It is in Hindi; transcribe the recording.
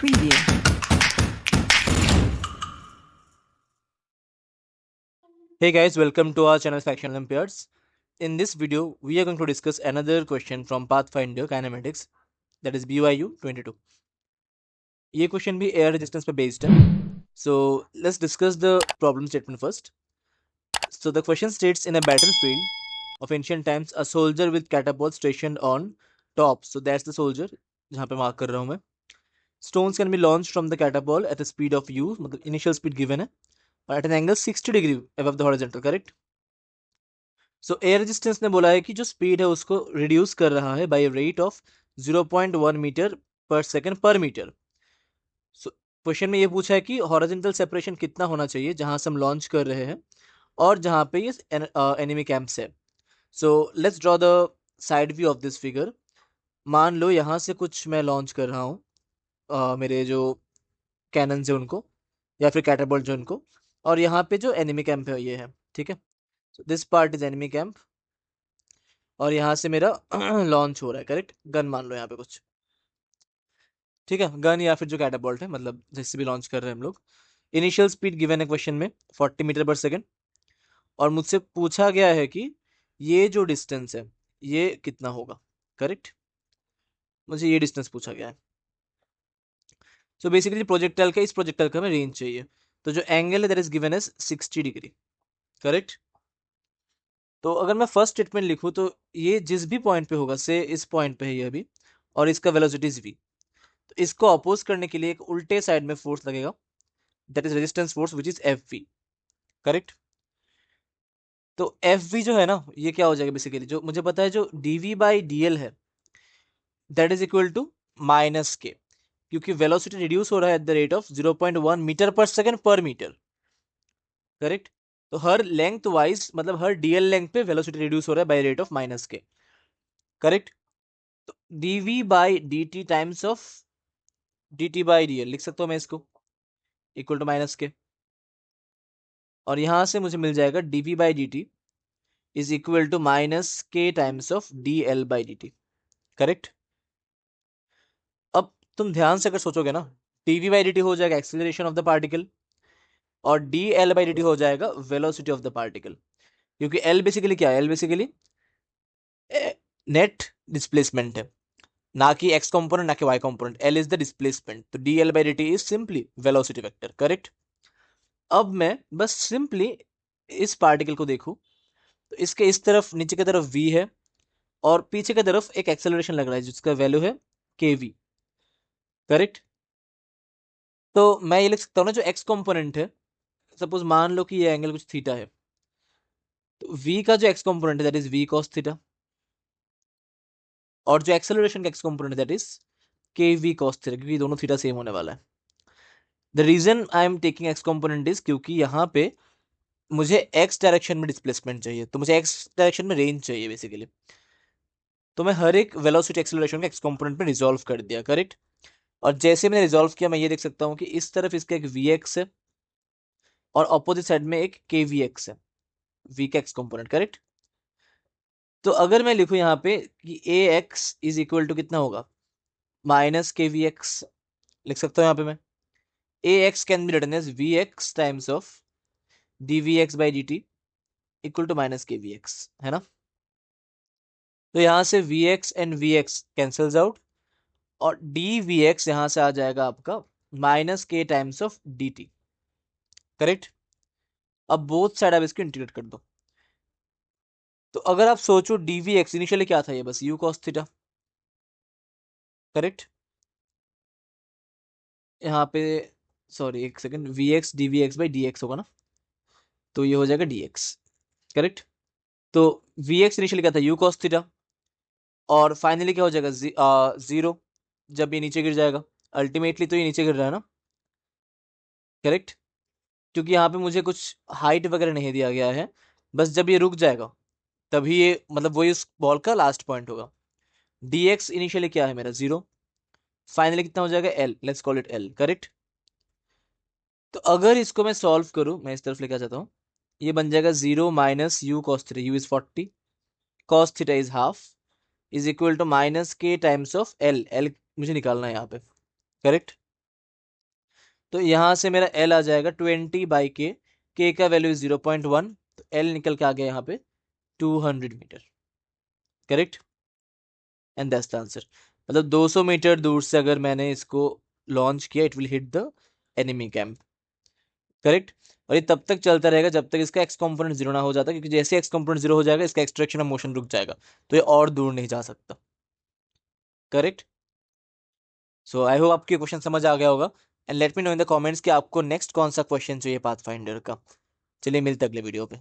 Preview. Hey guys, welcome to our channel Faction Olympiads. In this video, we are going to discuss another question from Pathfinder Kinematics, that is BYU 22. ये question भी air resistance पे based है. So let's discuss the problem statement first. So the question states, in a battlefield of ancient times, a soldier with catapult stationed on top. So that's the soldier जहाँ पे mark कर रहा हूँ मैं. Stones can be launched from the catapult at a speed of u, मतलब initial speed given है, और at an angle 60 degree above the horizontal, correct? So air resistance ने बोला है कि जो स्पीड है उसको रिड्यूस कर रहा है बाय रेट ऑफ 0.1 मीटर पर सेकंड पर मीटर. सो क्वेश्चन में ये पूछा है कि हॉरिजॉन्टल सेपरेशन कितना होना चाहिए जहां से हम लॉन्च कर रहे हैं और जहां पे ये एनिमी कैंप्स है. So let's draw the side view of this figure. मान लो यहाँ से कुछ मैं लॉन्च कर रहा हूँ मेरे जो कैनन है उनको, या फिर कैटापल्ट जो उनको, और यहाँ पे जो एनिमी कैंप है ये है, ठीक है. So this part is enemy camp और यहाँ से मेरा लॉन्च हो रहा है, करेक्ट. गन मान लो यहाँ पे कुछ, ठीक है, गन या फिर जो कैटापल्ट है, मतलब जिससे भी लॉन्च कर रहे हैं हम लोग. इनिशियल स्पीड गिवन है क्वेश्चन में 40 मीटर पर सेकंड, और मुझसे पूछा गया है कि ये जो डिस्टेंस है ये कितना होगा, करेक्ट. मुझे ये डिस्टेंस पूछा गया है. सो बेसिकली प्रोजेक्टाइल का, इस प्रोजेक्टाइल का हमें रेंज चाहिए. तो जो एंगल है that is given as 60 degree, correct. तो अगर मैं फर्स्ट स्टेटमेंट लिखूं तो ये जिस भी पॉइंट पे होगा, से इस पॉइंट पे है ये अभी, और इसका वेलोसिटी इज v. तो इसको अपोज करने के लिए एक उल्टे साइड में फोर्स लगेगा, that is resistance force which is F V, correct. तो एफ वी जो है ना, ये क्या हो जाएगा बेसिकली, जो मुझे पता है जो D V by D L है that is equal to minus K, क्योंकि वेलोसिटी रिड्यूस हो रहा है at the rate of 0.1 metre पर सेकंड पर मीटर, करेक्ट. तो हर लेंथ वाइज, मतलब हर डीएल लेंथ पे वेलोसिटी रिड्यूस हो रहा है by rate of minus K, correct. तो D V by D T times of D T by D L लिख सकता हूँ मैं इसको, इक्वल टू माइनस के. और यहां से मुझे मिल जाएगा D V by D T is equal to minus के times of D L by D T, correct. अब तुम ध्यान से अगर सोचोगे ना, D V by D T हो जाएगा एक्सीलरेशन ऑफ द पार्टिकल, और D L by D T हो जाएगा वेलोसिटी ऑफ द पार्टिकल. क्योंकि एल बेसिकली क्या है, एल बेसिकली नेट डिस्प्लेसमेंट है, ना कि एक्स कंपोनेंट ना कि y component. L is the displacement, तो d L by D T is simply velocity vector, correct. अब मैं बस सिंपली इस पार्टिकल को देखूं तो इसके इस तरफ नीचे की तरफ v है, और पीछे की तरफ एक एक्सेलरेशन लग रहा है जिसका वैल्यू है के वी, करेक्ट. तो मैं ये लिख सकता हूँ ना, जो एक्स कंपोनेंट है, सपोज मान लो कि ये एंगल कुछ थीटा है, तो v का जो एक्स कंपोनेंट है that is v cos theta, और जो एक्सेलरेशन का X component that is K V cos theta, क्योंकि दोनों थीटा सेम होने वाला है. The reason I am taking X component is क्योंकि यहाँ पे मुझे एक्स डायरेक्शन में डिस्प्लेसमेंट चाहिए, तो मुझे एक्स डायरेक्शन में रेंज चाहिए बेसिकली. तो मैं हर एक वेलोसिटी एक्सेलरेशन का एक्स कंपोनेंट में रिजॉल्व कर दिया, करेक्ट. और जैसे मैंने रिजॉल्व किया, मैं ये देख सकता हूँ कि इस तरफ इसका एक वी एक्स है और अपोजिट साइड में एक के वी एक्स है, वी का एक्स कंपोनेंट, करेक्ट. तो अगर मैं लिखूं यहाँ पे कि ए एक्स इज इक्वल टू कितना होगा, माइनस के वी एक्स, लिख सकता हूँ यहाँ पे मैं. A x can be written as v x times of d we x by D t equal to minus k v x, है ना. तो यहाँ से v x and v x cancels out, और डी वी एक्स यहाँ से आ जाएगा आपका माइनस के times of D T, correct. अब बोथ साइड आप इसको इंटीग्रेट कर दो. तो अगर आप सोचो डी वी एक्स इनिशियली क्या था, ये बस यू कॉस थीटा, करेक्ट. यहाँ पे सॉरी एक second, V X D we x by D X होगा ना, तो ये हो जाएगा डी एक्स, करेक्ट. तो वी एक्स इनिशियली क्या था, यू कॉस थीटा, और फाइनली क्या हो जाएगा, जीरो जब ये नीचे गिर जाएगा. अल्टीमेटली तो ये नीचे गिर रहा है ना, करेक्ट. क्योंकि यहाँ पे मुझे कुछ हाइट वगैरह नहीं दिया गया है, बस जब ये रुक जाएगा तभी ये, मतलब वही उस बॉल का लास्ट पॉइंट होगा. डी एक्स इनिशियली क्या है मेरा, जीरो. फाइनली कितना हो जाएगा, L, let's call it L, correct. तो अगर इसको मैं सॉल्व करूं, मैं इस तरफ लेकर जाता हूं, ये बन जाएगा zero minus U cos theta, U is 40, cos theta is half, is equal to minus के टाइम्स ऑफ एल, एल मुझे निकालना है यहाँ पे, करेक्ट. तो यहाँ से मेरा एल आ जाएगा 20/k, के का वैल्यू 0.1, तो एल निकल के आ गया यहाँ पे 200 meter. Correct, and that's the answer. मतलब 200 मीटर दूर से अगर मैंने इसको लॉन्च किया, it will hit the enemy camp. Correct. और ये तब तक चलता रहेगा जब तक इसका एक्स कॉम्पोनेंट जीरो ना हो जाता, क्योंकि जैसे एक्स कॉम्पोनेंट जीरो हो जाएगा इसका एक्सट्रैक्शन ऑफ मोशन रुक जाएगा, तो ये और दूर नहीं जा सकता। करेक्ट। सो आई होप आपके क्वेश्चन समझ आ गया होगा, and let me know in the comments कि आपको नेक्स्ट कौन सा क्वेश्चन चाहिए पाथफाइंडर का। चलिए मिलते हैं अगले वीडियो पे।